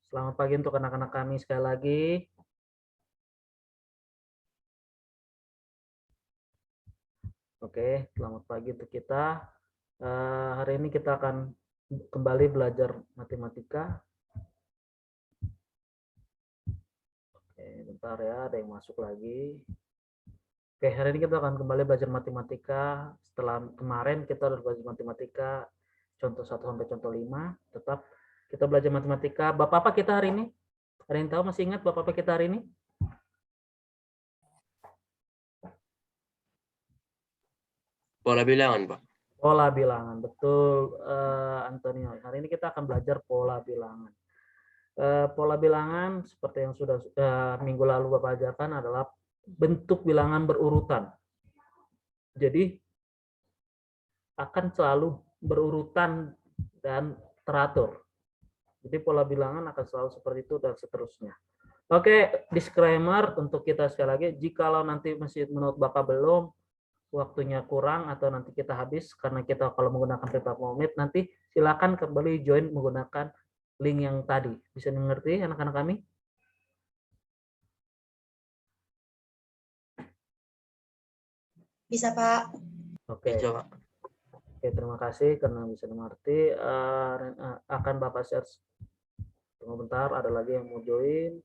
Selamat pagi untuk anak-anak kami sekali lagi. Oke, selamat pagi untuk kita. Hari ini kita akan kembali belajar matematika. Oke, bentar ya, ada yang masuk lagi. Oke, hari ini kita akan kembali belajar matematika. Setelah kemarin kita udah belajar matematika contoh 1 sampai contoh 5. Tetap kita belajar matematika. Bapak apa kita hari ini? Ada yang tahu, masih ingat Bapak apa kita hari ini? Pola bilangan, Pak. Pola bilangan, betul Antonio. Hari ini kita akan belajar pola bilangan. Pola bilangan seperti yang sudah minggu lalu Bapak ajarkan adalah bentuk bilangan berurutan. Jadi akan selalu berurutan dan teratur. Jadi pola bilangan akan selalu seperti itu dan seterusnya. Oke, disclaimer untuk kita sekali lagi, jikalau nanti masih menurut Bapak belum, waktunya kurang atau nanti kita habis karena kita kalau menggunakan 40 menit, nanti silakan kembali join menggunakan link yang tadi. Bisa mengerti anak-anak kami? Bisa, Pak. Oke. Bisa, Pak. Oke, terima kasih karena bisa mengerti. Akan Bapak share. Tunggu bentar, ada lagi yang mau join.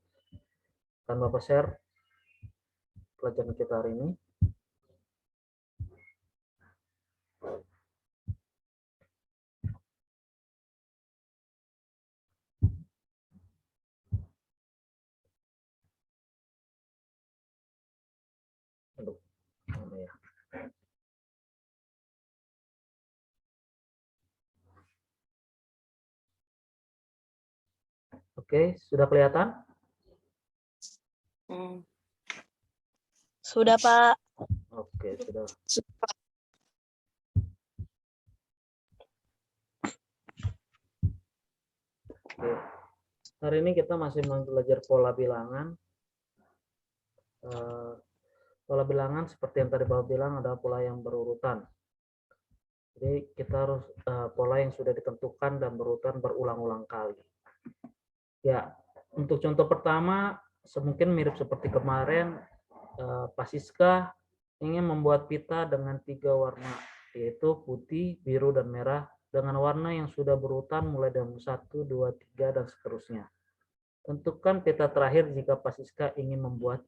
Akan Bapak share pelajaran kita hari ini. Aduh, mana ya? Oke, sudah kelihatan? Sudah, Pak. Oke, sudah. Oke. Hari ini kita masih belajar pola bilangan. Pola bilangan seperti yang tadi Bapak bilang adalah pola yang berurutan. Jadi kita harus pola yang sudah ditentukan dan berurutan berulang-ulang kali. Ya, untuk contoh pertama, mungkin mirip seperti kemarin, Pak Siska ingin membuat pita dengan 3 warna, yaitu putih, biru, dan merah, dengan warna yang sudah berurutan mulai dari 1, 2, 3, dan seterusnya. Tentukan pita terakhir jika Pak Siska ingin membuat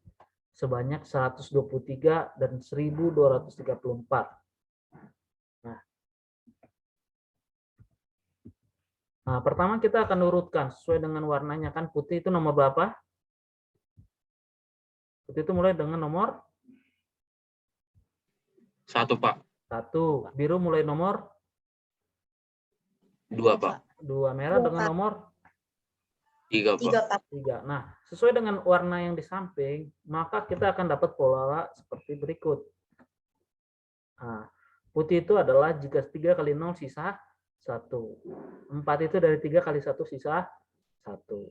sebanyak 123 dan 1234. Nah, pertama kita akan urutkan sesuai dengan warnanya, kan putih itu nomor berapa? Putih itu mulai dengan nomor 1, Pak. 1. Biru mulai nomor 2, Pak. 2. Merah dengan nomor 3, Pak. 3. Nah, sesuai dengan warna yang di samping, maka kita akan dapat pola seperti berikut. Nah, putih itu adalah jika 3 kali 0 sisa 1. 4 itu dari 3 kali 1 sisa 1.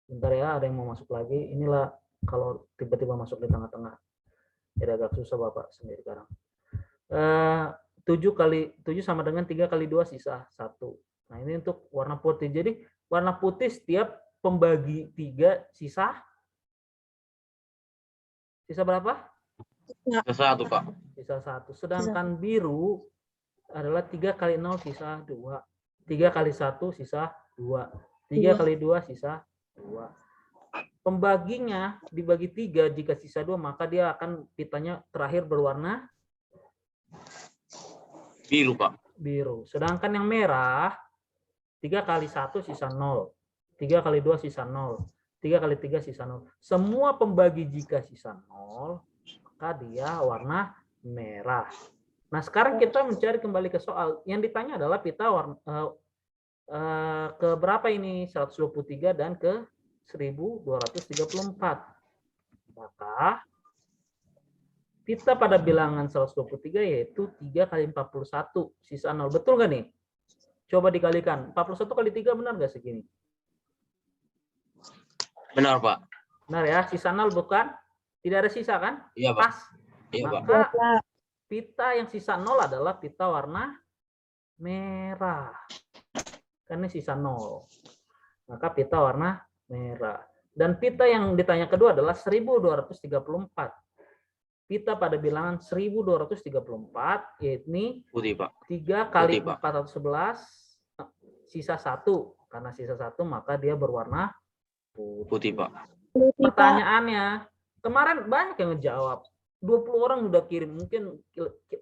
Bentar ya, ada yang mau masuk lagi. Inilah kalau tiba-tiba masuk di tengah-tengah. Jadi agak susah Bapak sendiri sekarang. 7 sama dengan 3 kali 2 sisa 1. Nah, ini untuk warna putih. Jadi warna putih setiap pembagi 3 sisa berapa? Sisa 1, Pak. Sisa 1. Sedangkan biru adalah 3 kali 0 sisa 2. 3 kali 1 sisa 2. 3 kali 2 sisa 2. Pembaginya dibagi 3, jika sisa 2 maka dia akan pitanya terakhir berwarna biru, Pak. Biru. Sedangkan yang merah 3 kali 1 sisa 0. 3 kali 2 sisa 0. 3 kali 3 sisa 0. Semua pembagi jika sisa 0, maka dia warna merah. Nah, sekarang kita mencari kembali ke soal. Yang ditanya adalah pita warna ke berapa ini? 123 dan ke 1234. Maka pita pada bilangan 123 yaitu 3 kali 41 sisa 0. Betul nggak nih? Coba dikalikan. 41 kali 3 benar nggak segini? Benar, Pak. Benar ya, sisa 0 bukan? Tidak ada sisa kan? Iya, Pak. Pas. Iya, Pak. Maka pita yang sisa 0 adalah pita warna merah. Kan ini sisa 0. Maka pita warna merah. Dan pita yang ditanya kedua adalah 1234. Pita pada bilangan 1234, yaitu Putih, Pak. 3 kali Putih, Pak. 411, sisa 1. Karena sisa 1, maka dia berwarna Putih, Pak. Pertanyaannya, kemarin banyak yang ngejawab. 20 orang udah kirim, mungkin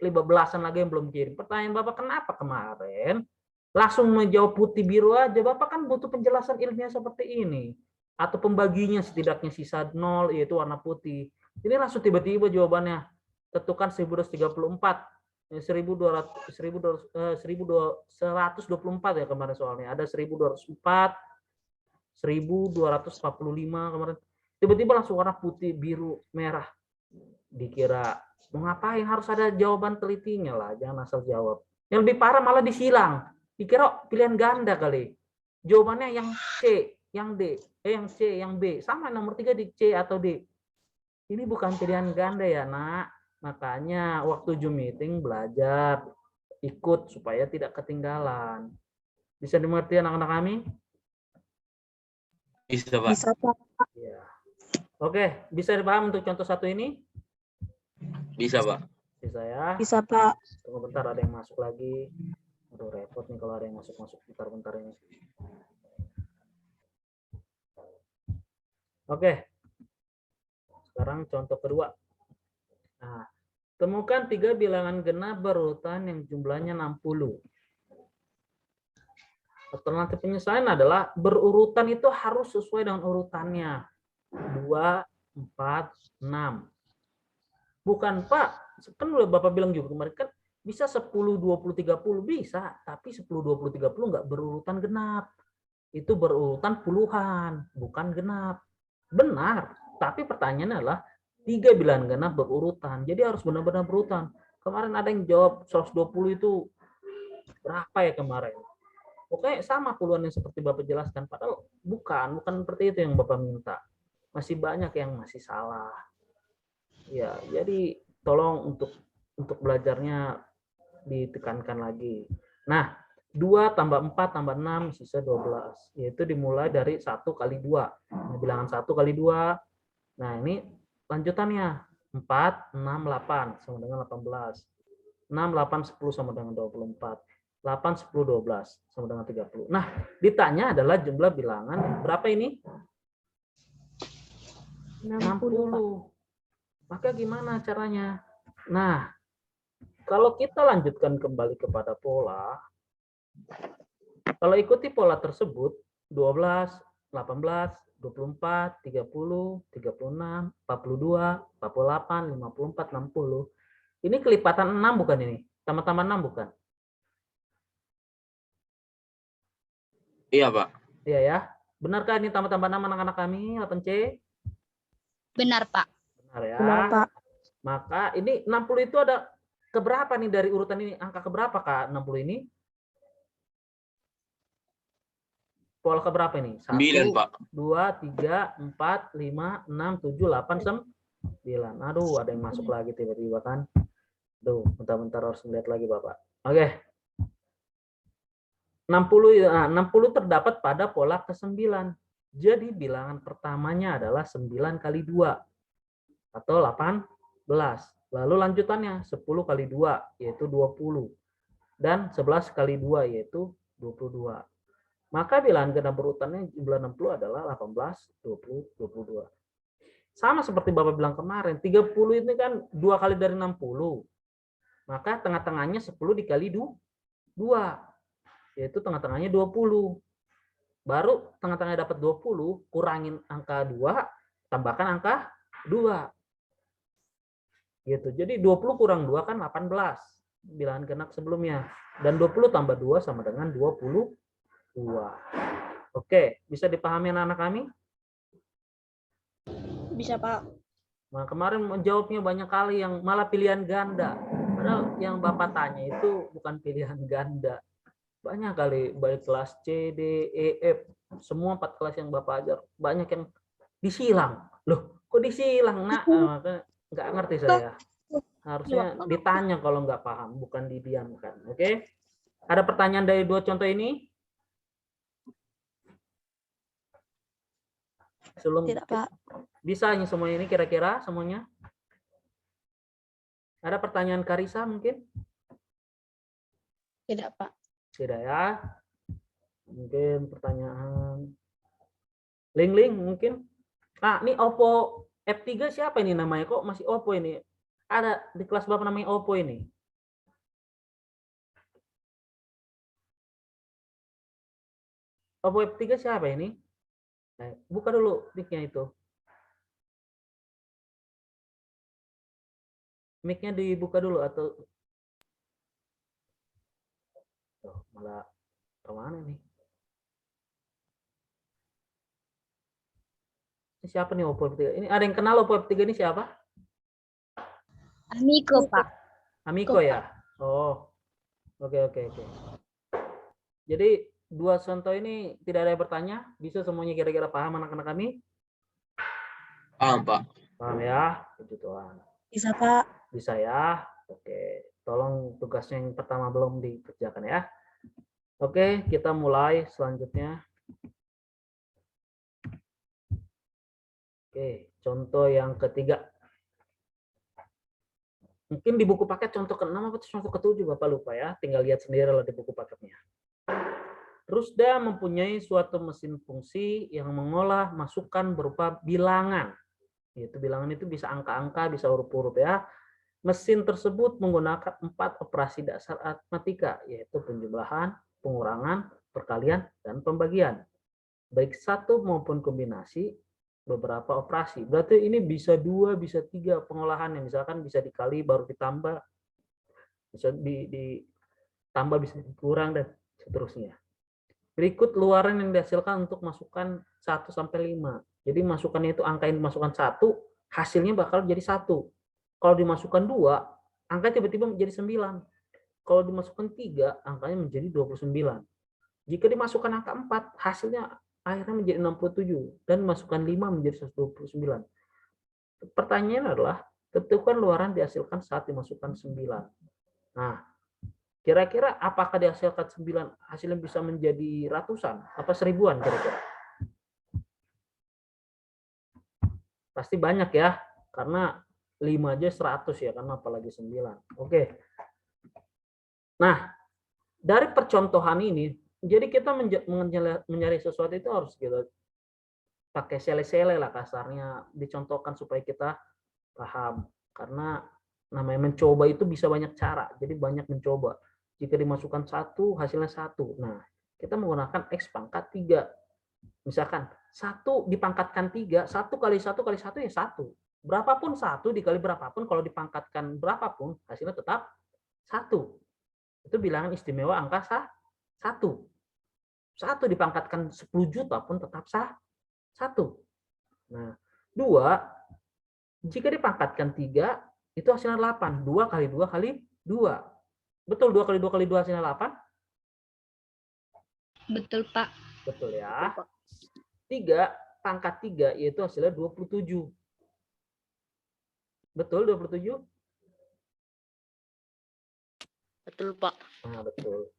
15-an lagi yang belum kirim. Pertanyaan Bapak, kenapa kemarin langsung menjawab putih biru aja? Bapak kan butuh penjelasan ilmiah seperti ini. Atau pembaginya setidaknya sisa 0, yaitu warna putih. Ini langsung tiba-tiba jawabannya. Tentukan 1234. 1124 ya kemarin soalnya. Ada 1204, 1245 kemarin. Tiba-tiba langsung warna putih, biru, merah. Dikira mau ngapain, harus ada jawaban telitinya lah, jangan asal jawab. Yang lebih parah malah disilang. Dikira pilihan ganda kali. Jawabannya yang C, yang D, yang C, yang B. Sama nomor 3 di C atau D. Ini bukan pilihan ganda ya, Nak. Makanya waktu Zoom meeting belajar, ikut supaya tidak ketinggalan. Bisa dimengerti anak-anak kami? Bisa, Pak. Bisa, Pak. Ya. Oke, bisa dipaham untuk contoh satu ini? Bisa, Pak. Bisa ya? Bisa, Pak. Tunggu bentar, ada yang masuk lagi. Aduh, repot nih kalau ada yang masuk-masuk bentar-bentar ini. Oke. Sekarang contoh kedua. Nah, temukan 3 bilangan genap berurutan yang jumlahnya 60. Alternatif penyelesaian adalah berurutan itu harus sesuai dengan urutannya. 2, 4, 6. Bukan, Pak. Kan udah Bapak bilang juga kemarin, kan bisa 10, 20, 30 bisa. Tapi 10, 20, 30 nggak berurutan genap. Itu berurutan puluhan, bukan genap. Benar. Tapi pertanyaannya adalah 3 bilangan genap berurutan. Jadi harus benar-benar berurutan. Kemarin ada yang jawab 120 itu berapa ya kemarin? Oke, sama puluhan yang seperti Bapak jelaskan. Padahal bukan seperti itu yang Bapak minta. Masih banyak yang masih salah. Ya, jadi tolong untuk belajarnya ditekankan lagi. Nah, 2 tambah 4 tambah 6 sisa 12. Yaitu dimulai dari 1 kali 2. Nah, bilangan 1 kali 2. Nah, ini lanjutannya. 4, 6, 8 sama dengan 18. 6, 8, 10 sama dengan 24. 8, 10, 12 sama dengan 30. Nah, ditanya adalah jumlah bilangan berapa ini? 60. Maka gimana caranya? Nah, kalau kita lanjutkan kembali kepada pola, kalau ikuti pola tersebut, 12, 18, 24, 30, 36, 42, 48, 54, 60. Ini kelipatan 6 bukan ini? Tambah-tambah 6 bukan? Iya, Pak. Iya ya. Benarkah ini tambah-tambah 6 anak-anak kami, 8C? Benar, Pak. Benar ya. Benar, Pak. Maka ini 60 itu ada keberapa nih dari urutan ini? Angka keberapa, Kak, 60 ini? Pola keberapa ini? 1, 9, Pak. 2, 3, 4, 5, 6, 7, 8, 9. Aduh, ada yang masuk lagi tiba-tiba kan. Duh, bentar-bentar harus melihat lagi, Bapak. Oke. 60 terdapat pada pola ke-9. Jadi bilangan pertamanya adalah 9 kali 2 atau 18. Lalu lanjutannya 10 kali 2 yaitu 20 dan 11 kali 2 yaitu 22. Maka bilangan genap berurutannya jumlah 60 adalah 18, 20, 22. Sama seperti Bapak bilang kemarin, 30 ini kan 2 kali dari 60. Maka tengah-tengahnya 10 dikali 2 yaitu tengah-tengahnya 20. Baru tengah-tengahnya dapat 20, kurangin angka 2, tambahkan angka 2. Gitu. Jadi 20 kurang 2 kan 18. Bilangan genap sebelumnya. Dan 20 tambah 2 sama dengan 22. Oke, bisa dipahami anak-anak kami? Bisa, Pak. Nah, kemarin menjawabnya banyak kali yang malah pilihan ganda. Padahal yang Bapak tanya itu bukan pilihan ganda. Banyak kali, baik kelas C, D, E, F, semua 4 kelas yang Bapak ajar, banyak yang disilang. Loh, kok disilang, Nak? Nggak ngerti saya. Harusnya ditanya kalau nggak paham, bukan didiamkan. Oke? Ada pertanyaan dari 2 contoh ini? Sebelum Tidak, Pak. bisa ini semuanya ini kira-kira semuanya? Ada pertanyaan Karisa mungkin? Tidak, Pak. Tidak ya? Mungkin pertanyaan Ling mungkin? Nah, ini Oppo F3 siapa ini namanya? Kok masih Oppo ini? Ada di kelas berapa namanya Oppo ini? Oppo F3 siapa ini? Nah, buka dulu mic-nya itu. Mic-nya dibuka dulu atau malah kemana nih? Ini siapa nih Oppo F3? Ini ada yang kenal Oppo F3 ini siapa? Amiko, Pak. Amiko ya? Oh, oke. Jadi dua contoh ini tidak ada yang bertanya? Bisa semuanya kira-kira paham anak-anak kami? Paham, Pak. Paham ya? Puji Tuhan. Bisa, Pak. Bisa ya? Oke. Tolong tugasnya yang pertama belum dikerjakan ya. Oke, kita mulai selanjutnya. Oke, contoh yang ketiga. Mungkin di buku paket contoh ke-6 atau contoh ke-7 Bapak lupa ya. Tinggal lihat sendiri lah di buku paketnya. Rusda mempunyai suatu mesin fungsi yang mengolah masukan berupa bilangan. Yaitu bilangan itu bisa angka-angka, bisa huruf-huruf ya. Mesin tersebut menggunakan 4 operasi dasar aritmatika, yaitu penjumlahan, pengurangan, perkalian, dan pembagian. Baik satu maupun kombinasi beberapa operasi. Berarti ini bisa 2, bisa 3 pengolahannya. Misalkan bisa dikali baru ditambah, bisa ditambah, bisa dikurang, dan seterusnya. Berikut luaran yang dihasilkan untuk masukan 1 sampai 5. Jadi masukannya itu angka yang dimasukkan 1, hasilnya bakal jadi 1. Kalau dimasukkan 2, angka tiba-tiba menjadi 9. Kalau dimasukkan 3, angkanya menjadi 29. Jika dimasukkan angka 4, hasilnya akhirnya menjadi 67 dan masukkan 5 menjadi 129. Pertanyaannya adalah tentukan luaran dihasilkan saat dimasukkan 9. Nah, kira-kira apakah dihasilkan 9 hasilnya bisa menjadi ratusan apa seribuan kira-kira? Pasti banyak ya, karena 5 aja 100 ya, karena apalagi 9. Oke. Nah, dari percontohan ini, jadi kita mencari sesuatu itu harus kita pakai sele-sele lah kasarnya, dicontohkan supaya kita paham. Karena namanya mencoba itu bisa banyak cara, jadi banyak mencoba. Jika dimasukkan 1, hasilnya 1. Nah, kita menggunakan X pangkat 3. Misalkan 1 dipangkatkan 3, 1 kali 1 kali 1 ya 1. Berapapun 1 dikali berapapun, kalau dipangkatkan berapapun, hasilnya tetap 1. Itu bilangan istimewa angka 1. 1 dipangkatkan 10 juta pun tetap 1. Nah, 2, jika dipangkatkan 3, itu hasilnya 8. 2 kali 2 kali 2. Betul 2 kali 2 kali 2 hasilnya 8? Betul, Pak. Betul ya. 3 pangkat 3 yaitu hasilnya 27. Betul 27? Betul, Pak. Nah, betul.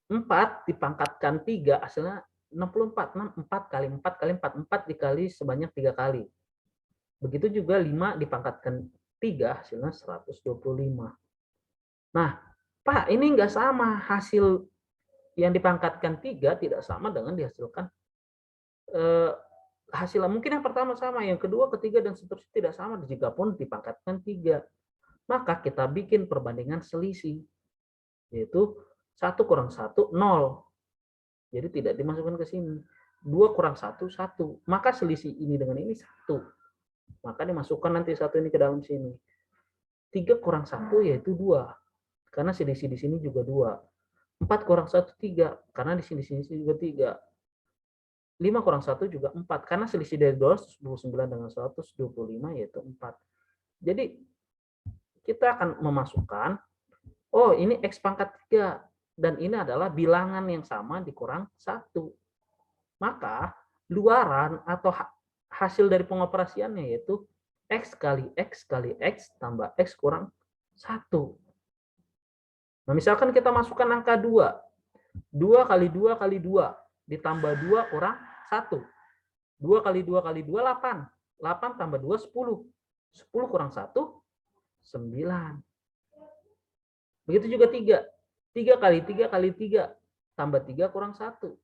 4 dipangkatkan 3 hasilnya 64. 4 kali 4 kali 4. 4 dikali sebanyak 3 kali. Begitu juga 5 dipangkatkan 3 hasilnya 125. Nah, Pak, ini enggak sama. Hasil yang dipangkatkan 3 tidak sama dengan dihasilkan hasilnya. Mungkin yang pertama sama, yang kedua, ketiga, dan seterusnya tidak sama jika pun dipangkatkan 3. Maka kita bikin perbandingan selisih, yaitu 1 kurang 1, 0. Jadi tidak dimasukkan ke sini. 2 kurang 1, 1. Maka selisih ini dengan ini 1. Maka dimasukkan nanti 1 ini ke dalam sini. 3 kurang 1 yaitu 2. Karena selisih di sini juga 2. 4 kurang 1, 3. Karena di sini juga 3. 5 kurang 1 juga 4. Karena selisih dari 229 dengan 125 yaitu 4. Jadi kita akan memasukkan, oh ini X pangkat 3. Dan ini adalah bilangan yang sama dikurang 1. Maka luaran atau hasil dari pengoperasiannya yaitu X kali X kali X tambah X kurang 1. Nah, misalkan kita masukkan angka 2. 2 kali 2 kali 2 ditambah 2 kurang 1. 2 kali 2 kali 2, 8. 8 tambah 2, 10. 10 kurang 1, 9. Begitu juga 3. 3 kali 3 kali 3. Tambah 3 kurang 1.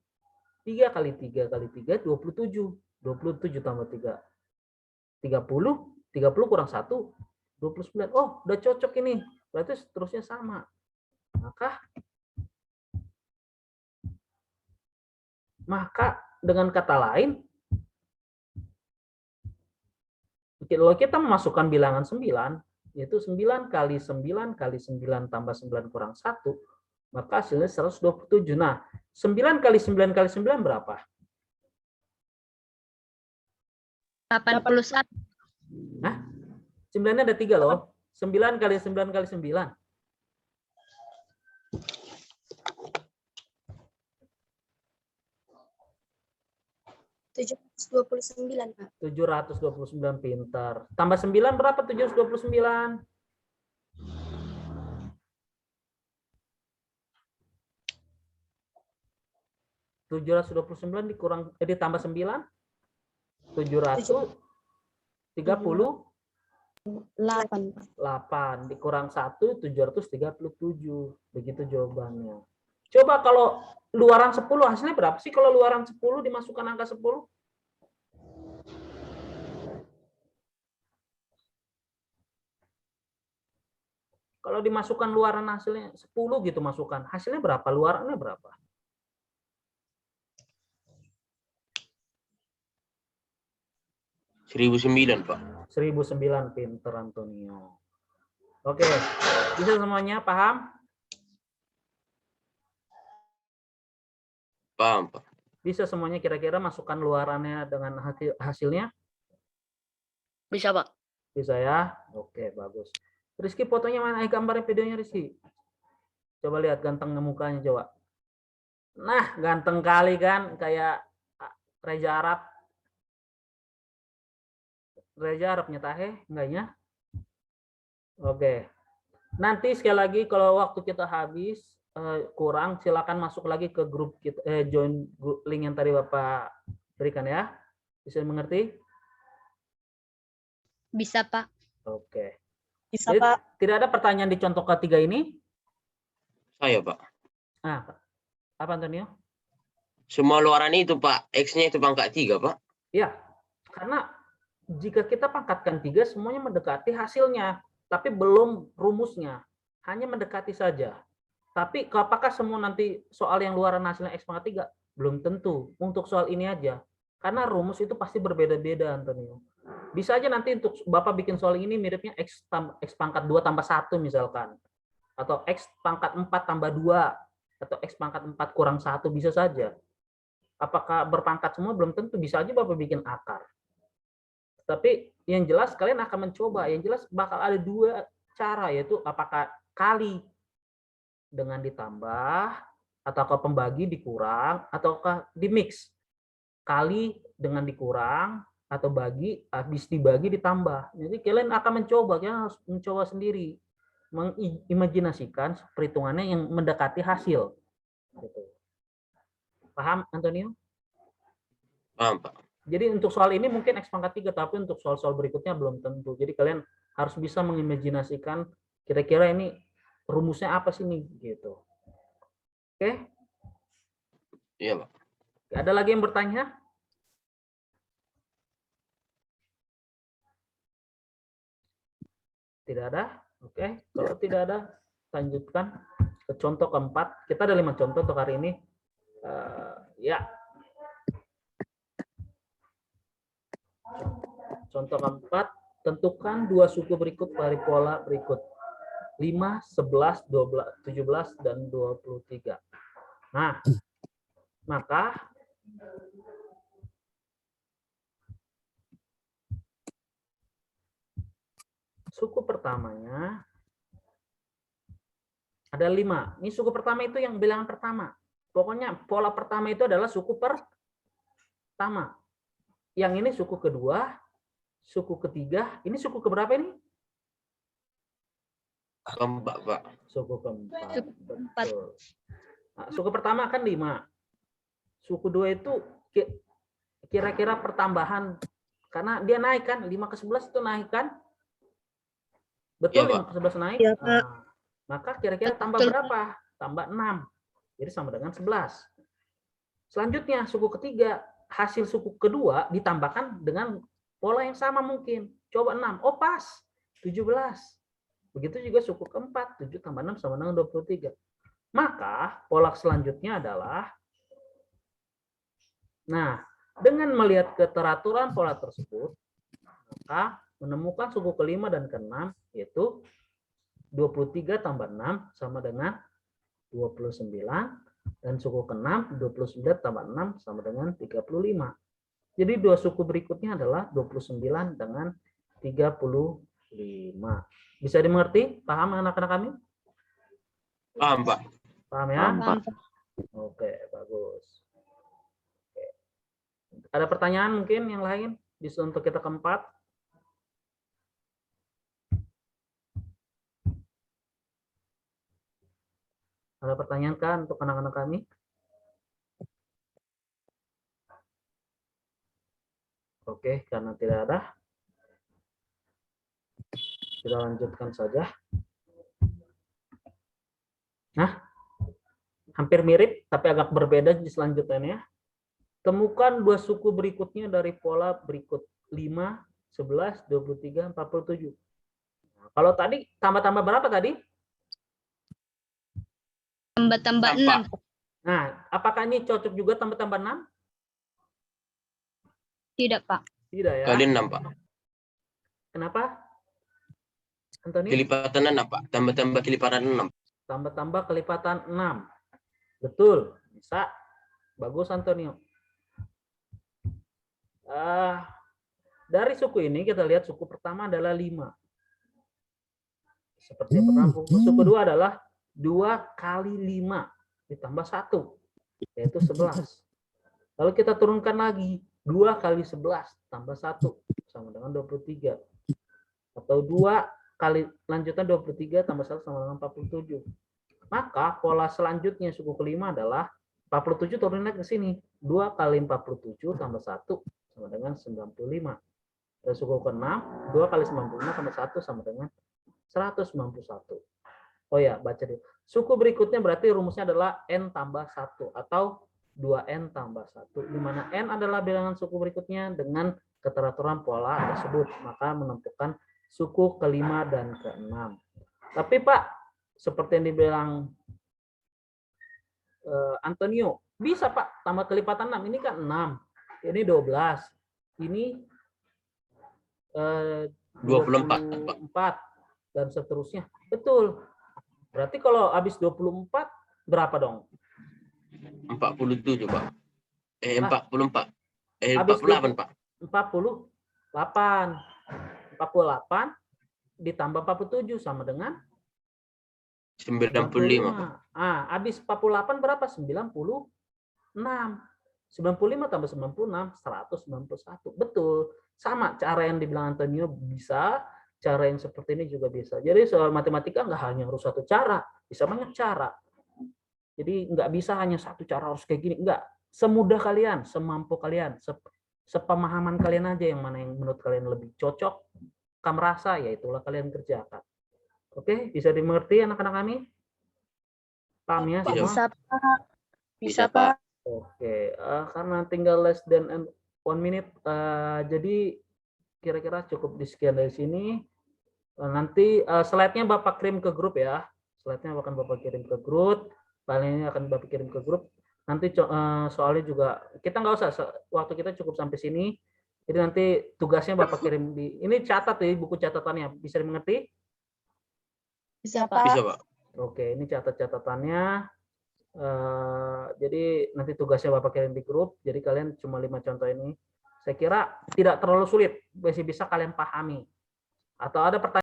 3 kali 3 kali 3, 27. 27 tambah 3, 30. 30 kurang 1, 29. Oh, udah cocok ini. Berarti seterusnya sama. Maka dengan kata lain, kalau kita memasukkan bilangan 9, yaitu 9 kali 9 kali 9 tambah 9 kurang 1, maka hasilnya 127. Nah, 9 kali 9 kali 9 berapa? 81. Hah? 9-nya ada 3 loh. 9 kali 9 kali 9. 729, Pak. 729, pintar. Tambah 9 berapa 729? 729 ditambah 9? 738, 8. dikurang 1, 737. Begitu jawabannya. Coba kalau luaran 10 hasilnya berapa sih kalau luaran 10 dimasukkan angka 10? Kalau dimasukkan luaran hasilnya 10 gitu masukkan. Hasilnya berapa? Luarannya berapa? Sembilan, Pak. 1009, pinter Antonio. Oke, bisa semuanya paham? Paham, Pak. Bisa semuanya kira-kira masukkan luarannya dengan hasilnya? Bisa, Pak. Bisa ya? Oke, bagus. Rizky fotonya mana? Gambarnya, videonya Rizky. Coba lihat gantengnya mukanya coba. Nah, ganteng kali kan, kayak Reza Arab. Reza Arab nyetahe, enggaknya? Oke. Nanti sekali lagi kalau waktu kita habis kurang, silakan masuk lagi ke grup kita, join grup link yang tadi Bapak berikan ya. Bisa mengerti? Bisa, Pak. Oke. Bisa, Jadi, Pak. tidak ada pertanyaan di contoh ketiga ini? Saya, Pak. Ah, apa Antonio? Semua luaran itu, Pak. X-nya itu pangkat 3, Pak. Ya, karena jika kita pangkatkan 3, semuanya mendekati hasilnya, tapi belum rumusnya. Hanya mendekati saja. Tapi apakah semua nanti soal yang luaran hasilnya X pangkat 3? Belum tentu. Untuk soal ini aja. Karena rumus itu pasti berbeda-beda, Antonio. Bisa aja nanti untuk Bapak bikin soal ini miripnya X pangkat 2 tambah 1 misalkan. Atau X pangkat 4 tambah 2. Atau X pangkat 4 kurang 1, bisa saja. Apakah berpangkat semua? Belum tentu. Bisa aja Bapak bikin akar. Tapi yang jelas kalian akan mencoba. Yang jelas bakal ada 2 cara, yaitu apakah kali dengan ditambah, ataukah pembagi dikurang, ataukah dimix. Kali dengan dikurang, atau bagi, habis dibagi ditambah. Jadi kalian akan mencoba, kalian harus mencoba sendiri. Mengimajinasikan perhitungannya yang mendekati hasil. Paham, Antonio? Paham, Pak. Jadi untuk soal ini mungkin X pangkat 3, tapi untuk soal-soal berikutnya belum tentu. Jadi kalian harus bisa mengimajinasikan kira-kira ini rumusnya apa sih nih, gitu. Oke? Iya, Pak. Ada lagi yang bertanya? Tidak ada? Oke. Kalau tidak ada, lanjutkan ke contoh keempat. Kita ada 5 contoh untuk hari ini. Ya. Contoh keempat, tentukan 2 suku berikut dari pola berikut. 5, 11, 12, 17, dan 23. Nah, maka suku pertamanya ada 5. Ini suku pertama itu yang bilangan pertama. Pokoknya pola pertama itu adalah suku pertama. Yang ini suku kedua, suku ketiga. Ini suku keberapa ini? Keempat, Pak. Suku keempat. Keempat. Betul. Nah, suku pertama kan 5. Suku 2 itu kira-kira pertambahan, karena dia naik kan, 5 ke 11 itu naik kan? Betul, Iya, 5 ke 11 naik? Iya, Pak. Nah, maka kira-kira tambah Betul. berapa? Tambah 6. Jadi sama dengan 11. Selanjutnya, suku ketiga, hasil suku kedua ditambahkan dengan pola yang sama mungkin. Coba 6. Oh, pas. 17. Begitu juga suku keempat, 7 tambah 6 sama dengan 23. Maka pola selanjutnya adalah, nah, dengan melihat keteraturan pola tersebut, maka menemukan suku kelima dan keenam, yaitu 23 tambah 6 sama dengan 29, dan suku ke-6, 29 tambah 6 sama dengan 35. Jadi dua suku berikutnya adalah 29 dengan 35. Bisa dimengerti? Paham anak-anak kami? Paham, Pak. Paham ya? Paham, Pak. Oke, bagus. Oke. Ada pertanyaan mungkin yang lain? Bisa untuk kita keempat? Ada pertanyaan kan untuk anak-anak kami? Oke, karena tidak ada, kita lanjutkan saja. Nah, hampir mirip, tapi agak berbeda di selanjutnya. Temukan dua suku berikutnya dari pola berikut. 5, 11, 23, 47. Nah, kalau tadi tambah-tambah berapa tadi? Tambah-tambah Tambah. 6. Nah, apakah ini cocok juga tambah-tambah 6? Tidak, Pak. Tidak ya. Kali 6, Pak. Kenapa? Antoni? Kelipatan 6, Pak. Tambah-tambah kelipatan 6. Tambah-tambah kelipatan 6. Betul. Bisa. Bagus, Antonio. Dari suku ini kita lihat suku pertama adalah 5. Seperti yang pertama. Suku kedua adalah 2 kali 5 ditambah 1, yaitu 11. Lalu kita turunkan lagi, 2 kali 11 tambah 1 sama dengan 23. Atau 2 kali lanjutan 23 tambah 1 sama dengan 47. Maka pola selanjutnya suku kelima adalah 47 turun lagi ke sini. 2 kali 47 tambah 1 sama dengan 95. Dan suku ke-6, 2 kali 95 tambah 1 sama dengan 191. Oh ya, baca dulu. Suku berikutnya berarti rumusnya adalah N tambah 1 atau 2N tambah 1. Di mana N adalah bilangan suku berikutnya dengan keteraturan pola tersebut. Maka menentukan suku kelima dan ke-6. Tapi Pak, seperti yang dibilang Antonio, bisa Pak tambah kelipatan 6. Ini kan 6. Ini 12. Ini 24 dan seterusnya. Betul. Berarti kalau habis 24 berapa dong? 47, Pak. 44. Habis 48, Pak. 48. 48 ditambah 47 sama dengan 95, Pak. Habis 48 berapa? 96. 95 tambah 96, 191. Betul. Sama cara yang dibilang Antonio bisa, cara yang seperti ini juga bisa. Jadi soal matematika nggak hanya harus satu cara, bisa banyak cara. Jadi nggak bisa hanya satu cara harus kayak gini. Nggak. Semudah kalian, semampu kalian, sepemahaman kalian aja yang mana yang menurut kalian lebih cocok, kamu rasa, ya itulah kalian kerjakan. Oke, bisa dimengerti anak-anak kami? Paham ya semua? Bisa, Pak. Bisa, Pak. Oke, karena tinggal less than 1 minute, jadi kira-kira cukup di sekian dari sini. Nanti slide-nya Bapak kirim ke grup ya. Slide-nya akan Bapak kirim ke grup. Paling akan Bapak kirim ke grup. Nanti soalnya juga kita nggak usah, waktu kita cukup sampai sini. Jadi nanti tugasnya Bapak kirim di ini, catat ya buku catatannya. Bisa dimengerti? Bisa, Pak. Bisa, Pak. Oke, ini catat catatannya. Jadi nanti tugasnya Bapak kirim di grup. Jadi kalian cuma 5 contoh ini. Saya kira tidak terlalu sulit, masih bisa kalian pahami. Atau ada pertanyaan?